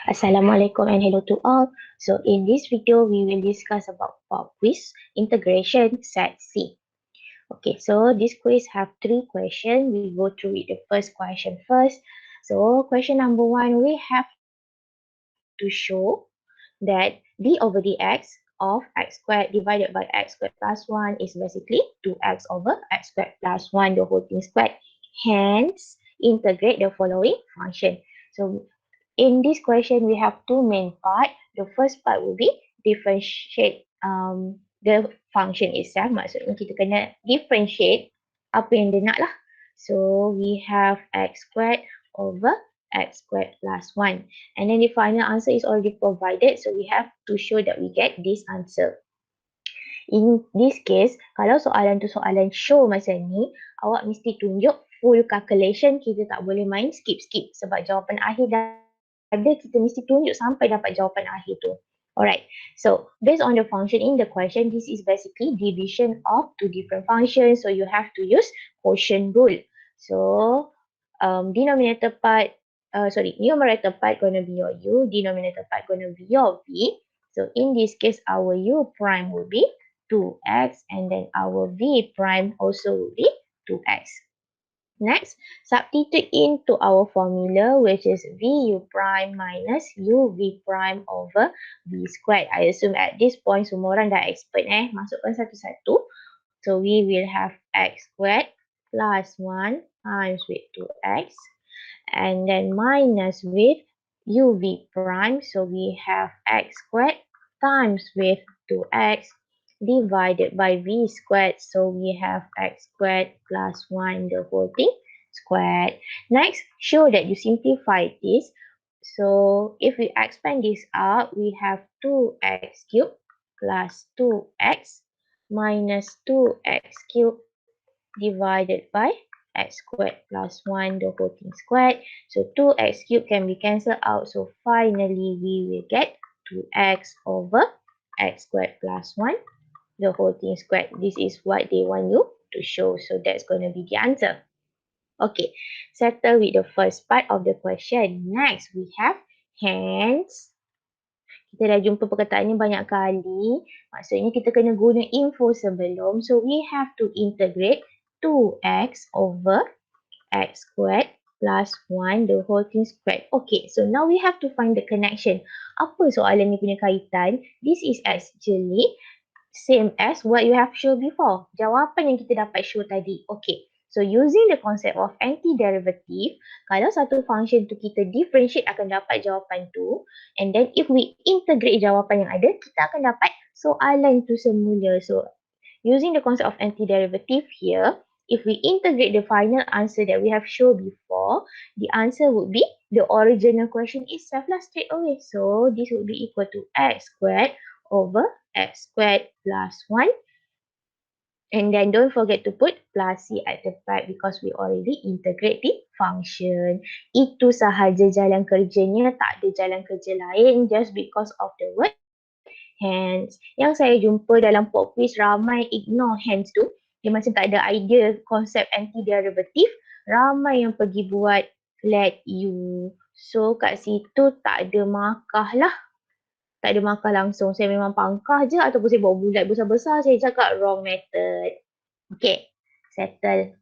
Assalamualaikum and hello to all. So in this video, we will discuss about pop quiz integration set C. Okay, so this quiz have three questions. We go through it the first question first. So question number one, we have to show that d over dx of x squared divided by x squared plus 1 is basically 2x over x squared plus 1 the whole thing squared. Hence, integrate the following function. So in this question, we have two main part. The first part will be differentiate the function itself. Maksudnya kita kena differentiate apa yang dia nak lah. So we have x squared over x squared plus 1. And then the final answer is already provided. So we have to show that we get this answer. In this case, kalau soalan tu soalan show macam ni, awak mesti tunjuk full calculation. Kita tak boleh main skip-skip sebab jawapan akhir dah ada, kita mesti tunjuk sampai dapat jawapan akhir tu. Alright, so based on the function in the question, this is basically division of two different functions. So you have to use quotient rule. So numerator part gonna be your u, denominator part gonna be your v. So in this case, our u prime will be 2x and then our v prime also will be 2x. Next, substitute into our formula which is vu prime minus uv prime over v squared. I assume at this point semua orang dah expert masukkan satu-satu. So we will have x squared plus 1 times with 2x and then minus with uv prime. So we have x squared times with 2x divided by v squared. So we have x squared plus 1 the whole thing squared. Next, show that you simplify this. So if we expand this out, we have 2x cubed plus 2x minus 2x cubed divided by x squared plus 1 the whole thing squared. So 2x cubed can be cancelled out. So finally, we will get 2x over x squared plus 1 the whole thing squared. This is what they want you to show. So that's going to be the answer. Okay, settle with the first part of the question. Next, we have hence. Kita dah jumpa perkataan ni banyak kali. Maksudnya kita kena guna info sebelum. So we have to integrate 2x over x squared plus 1 the whole thing squared. Okay, so now we have to find the connection. Apa soalan ni punya kaitan? This is actually same as what you have shown before. Jawapan yang kita dapat show tadi. Okay. So using the concept of antiderivative, kalau satu function tu kita differentiate akan dapat jawapan tu, and then if we integrate jawapan yang ada, kita akan dapat soalan tu semula. So using the concept of antiderivative here, if we integrate the final answer that we have shown before, the answer would be the original question itself lah straight away. So this would be equal to x squared over x squared plus 1. And then don't forget to put plus c at the back because we already integrate the function. Itu sahaja jalan kerjanya, tak ada jalan kerja lain just because of the word hence. Yang saya jumpa dalam pop quiz ramai ignore hence tu. Dia macam tak ada idea konsep antiderivative. Ramai yang pergi buat let you. So kat situ tak ada markah lah. Tak ada markah langsung. Saya memang pangkah je ataupun saya bawa bulat besar-besar. Saya cakap wrong method. Okay, settle.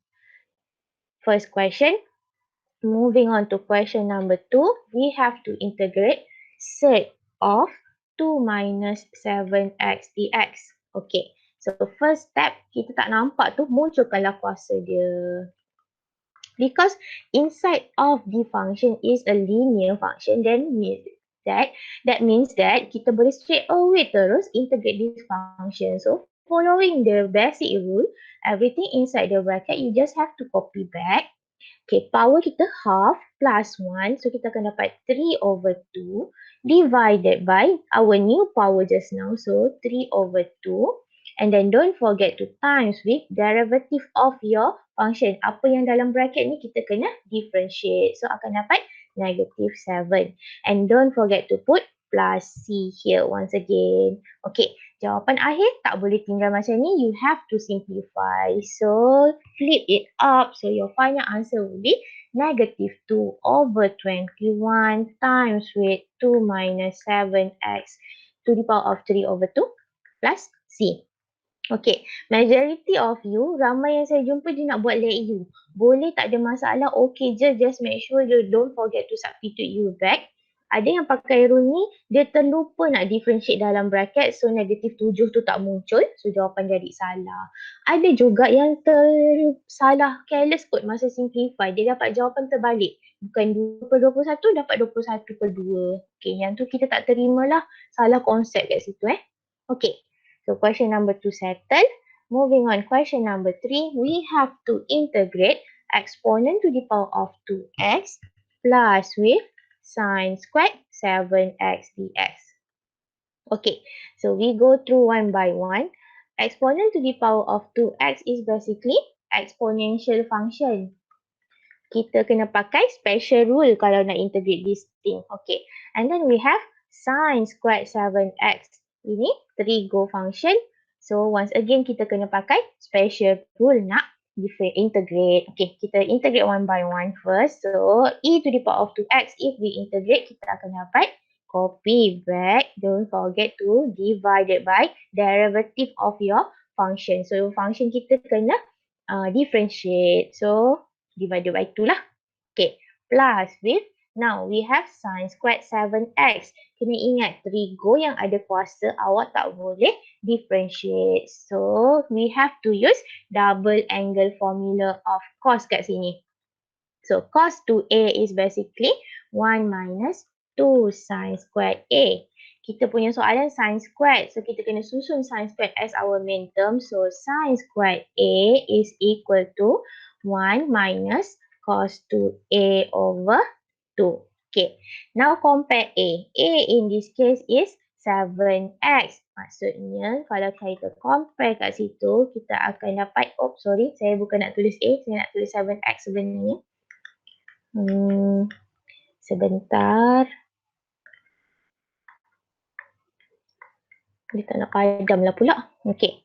First question. Moving on to question number 2. We have to integrate set of 2 minus 7x dx. Okay, so first step kita tak nampak tu munculkanlah kuasa dia. Because inside of the function is a linear function, then that means that kita boleh straight away terus integrate this function. So following the basic rule, everything inside the bracket you just have to copy back. Okay, power kita half plus 1, so kita akan dapat 3 over 2 divided by our new power just now, so 3 over 2. And then don't forget to times with derivative of your function. Apa yang dalam bracket ni kita kena differentiate. So akan dapat negative 7. And don't forget to put plus c here once again. Okay, jawapan akhir tak boleh tinggal macam ni. You have to simplify. So flip it up. So your final answer will be negative 2 over 21 times with 2 minus 7x to the power of 3 over 2 plus C. Okay, majority of you, ramai yang saya jumpa dia nak buat let you. Boleh, tak ada masalah, okay je, just make sure you don't forget to substitute u back. Ada yang pakai rule ni, dia terlupa nak differentiate dalam bracket, so negatif 7 tu tak muncul, so jawapan jadi salah. Ada juga yang salah careless kot masa simplify, dia dapat jawapan terbalik. Bukan 2 per 21, dapat 21 per 2. Okay, yang tu kita tak terima lah, salah konsep kat situ Okay. So question number 2 settled. Moving on, question number 3, we have to integrate exponent to the power of 2x plus with sine squared 7x dx. Okay, so we go through one by one. Exponent to the power of 2x is basically exponential function. Kita kena pakai special rule kalau nak integrate this thing. Okay, and then we have sine squared 7x. Ini 3-go function. So once again kita kena pakai special rule nak integrate. Okay, kita integrate one by one first. So e to the power of 2x, if we integrate kita akan dapat copy back. Don't forget to divide it by derivative of your function. So function kita kena differentiate. So divided by 2 lah. Okay, plus with, now we have sine squared 7x. Kena ingat 3-go yang ada kuasa, awak tak boleh differentiate. So we have to use double angle formula of cos kat sini. So cos 2a is basically 1 minus 2 sine squared a. Kita punya soalan sine squared, so kita kena susun sine squared as our main term. So sine squared a is equal to 1 minus cos 2a over 2. Okay, now compare a. A in this case is 7x. Maksudnya kalau kita compare kat situ, kita akan dapat, sorry, saya bukan nak tulis a, saya nak tulis 7x sebenarnya. Sebentar. Dia tak nak padam lah pula. Okay.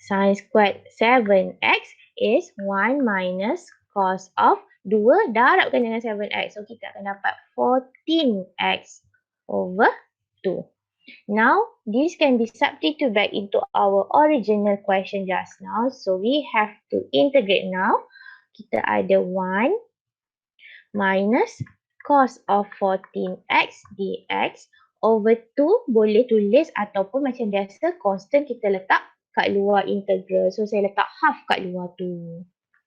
Sine squared 7x is 1 minus cos of 2 darabkan dengan 7x. So kita akan dapat 14x over 2. Now, this can be substituted back into our original question just now. So we have to integrate now. Kita ada 1 minus cos of 14x dx over 2 boleh tulis ataupun macam biasa constant kita letak kat luar integral. So saya letak half kat luar tu.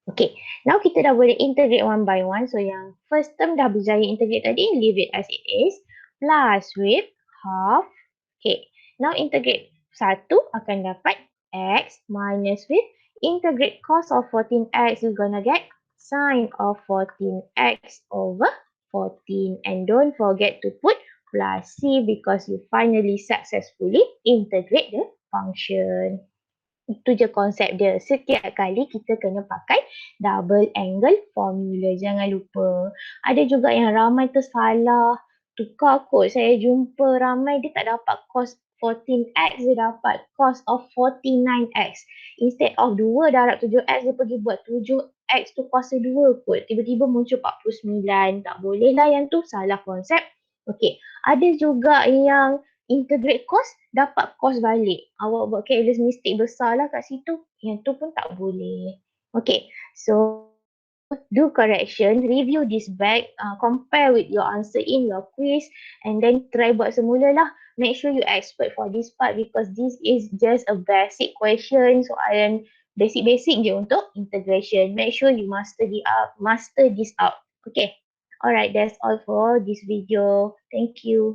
Okay, now kita dah boleh integrate one by one. So yang first term dah berjaya integrate tadi, leave it as it is. Plus with half. Okay, now integrate 1 akan dapat x minus with integrate cos of 14x, you're gonna get sine of 14x over 14. And don't forget to put plus c because you finally successfully integrate the function. Itu je konsep dia. Setiap kali kita kena pakai double angle formula. Jangan lupa. Ada juga yang ramai tersalah. Tukar kot. Saya jumpa ramai dia tak dapat cos 14x. Dia dapat cos of 49x. Instead of 2 darab 7x, dia pergi buat 7x tu kuasa 2 kot. Tiba-tiba muncul 49. Tak boleh lah yang tu. Salah konsep. Okay. Ada juga yang integrate cos, dapat cos balik. Awak buat careless mistake besar lah kat situ. Yang tu pun tak boleh. Okay, so do correction, review this back, compare with your answer in your quiz and then try buat semula lah. Make sure you expert for this part because this is just a basic question. Soalan basic-basic je untuk integration. Make sure you master this out. Okay, alright, that's all for this video. Thank you.